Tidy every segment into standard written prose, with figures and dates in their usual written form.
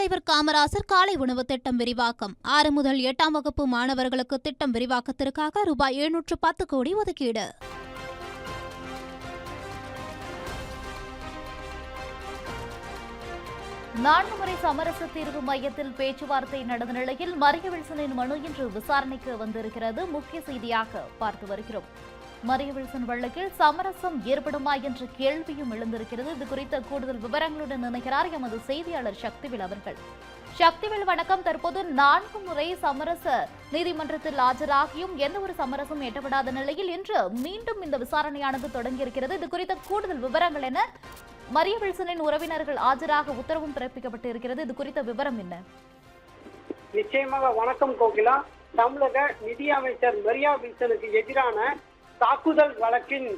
பெருந்தலைவர் காமராசர் காலை உணவு திட்டம் விரிவாக்கம். 6 முதல் 8ஆம் வகுப்பு மாணவர்களுக்கு திட்டம் விரிவாக்கத்திற்காக ரூபாய் 710 கோடி ஒதுக்கீடு. நான்கு முறை சமரச தீர்வு மையத்தில் பேச்சுவார்த்தை நடந்த நிலையில் மரிய வில்சனின் மனு இன்று விசாரணைக்கு வந்திருக்கிறது. முக்கிய செய்தியாக பார்த்து வருகிறோம். மரிய வில்சன் வழக்கில் சமரசம் ஏற்படுமா என்ற கேள்வியும் எழுந்திருக்கிறது. இது குறித்த கூடுதல் விவரங்களுடன் இணைகிறார் எமது செய்தியாளர் சக்திவேல் அவர்கள். சக்திவேல் வணக்கம். தற்போது 4 முறை சமரச நீதிமன்றத்தில் ஆஜராகியும் எந்த ஒரு சமரசம் எட்டப்படாத நிலையில் இன்று மீண்டும் இந்த விசாரணையானது தொடங்கியிருக்கிறது. இது குறித்த கூடுதல் விவரங்கள் என? மரிய வில்சனின் உறவினர்கள் ஆஜராக உத்தரவும் பிறப்பிக்கப்பட்டு இருக்கிறது. இது குறித்த விவரம் என்ன? நிச்சயமாக வணக்கம் கோகிலா. தமிழக நிதி அமைச்சர் மரியா வில்சனுக்கு எதிரான தாக்குதல் வழக்கின்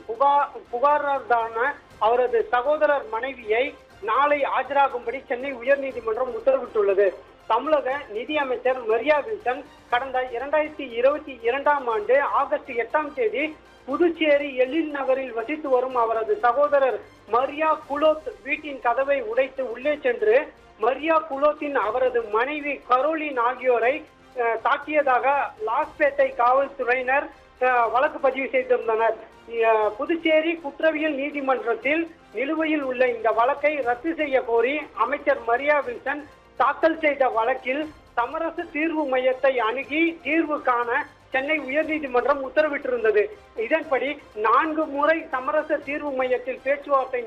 புகாரதான அவரது சகோதரர் மனைவியை நாளை ஆஜராகும்படி சென்னை உயர்நீதிமன்றம் உத்தரவிட்டுள்ளது. தமிழக நிதி அமைச்சர் மரியா வில்சன் கடந்த 2022ஆம் ஆண்டு ஆகஸ்ட் 8ஆம் தேதி புதுச்சேரி எழில் நகரில் வசித்து வரும் அவரது சகோதரர் மரியா குலோத் வீட்டின் கதவை உடைத்து உள்ளே சென்று மரியா குலோத்தின் அவரது மனைவி கரோலின் ஆகியோரை தாக்கியதாக லாஸ்பேட்டை காவல்துறையினர் வழக்கு பதிவு செய்திருந்தனர். புதுச்சேரி குற்றவியல் நீதிமன்றத்தில் நிலுவையில் உள்ள இந்த வழக்கை ரத்து செய்ய கோரி அமைச்சர் மரியா வில்சன் தாக்கல் செய்த வழக்கில் சமரச தீர்வு மையத்தை அணுகி தீர்வு காண சென்னை உயர்நீதிமன்றம் உத்தரவிட்டிருந்தது. இதன்படி 4 முறை சமரச தீர்வு மையத்தில் பேச்சுவார்த்தை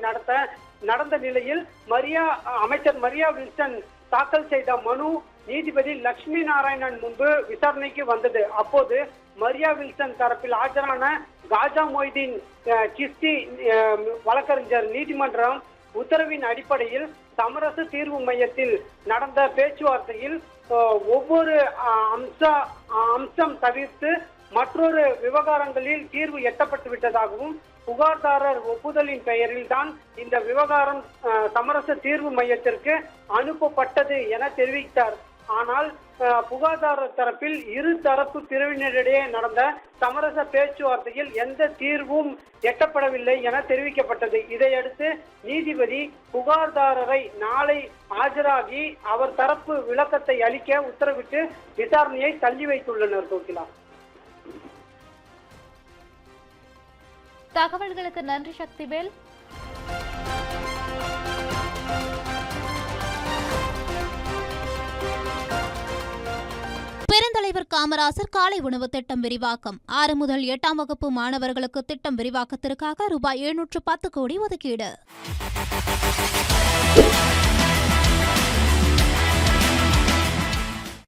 நடந்த நிலையில் அமைச்சர் மரியா வில்சன் தாக்கல் செய்த மனு நீதிபதி லட்சுமி நாராயணன் முன்பு விசாரணைக்கு வந்தது. அப்போது மரியா வில்சன் தரப்பில் ஆஜரான காஜா மொய்தீன் சிஸ்தி வழக்கறிஞர் நீதிமன்றம் உத்தரவின் அடிப்படையில் சமரச தீர்வு மையத்தில் நடந்த பேச்சுவார்த்தையில் ஒவ்வொரு அம்சம் தவிர்த்து மற்றொரு விவகாரங்களில் தீர்வு எட்டப்பட்டு விட்டதாகவும் புகார்தாரர் ஒப்புதலின் பெயரில் தான் இந்த விவகாரம் சமரச தீர்வு மையத்திற்கு அனுப்பப்பட்டது என தெரிவித்தார். ஆனால் புகார்தாரர் தரப்பில் இரு தரப்பு பிரிவினரிடையே நடந்த சமரச பேச்சுவார்த்தையில் எந்த தீர்வும் எட்டப்படவில்லை என தெரிவிக்கப்பட்டது. இதையடுத்து நீதிபதி புகார்தாரரை நாளை ஆஜராகி அவர் தரப்பு விளக்கத்தை அளிக்க உத்தரவிட்டு விசாரணையை தள்ளி வைத்துள்ளனர். கோகிலா, தகவல்களுக்கு நன்றி சக்திவேல். பெருந்தலைவர் காமராசர் காலை உணவு திட்டம் விரிவாக்கம். 6 முதல் 8ஆம் வகுப்பு மாணவர்களுக்கு திட்டம் விரிவாக்கத்திற்காக ரூபாய் 710 கோடி ஒதுக்கீடு.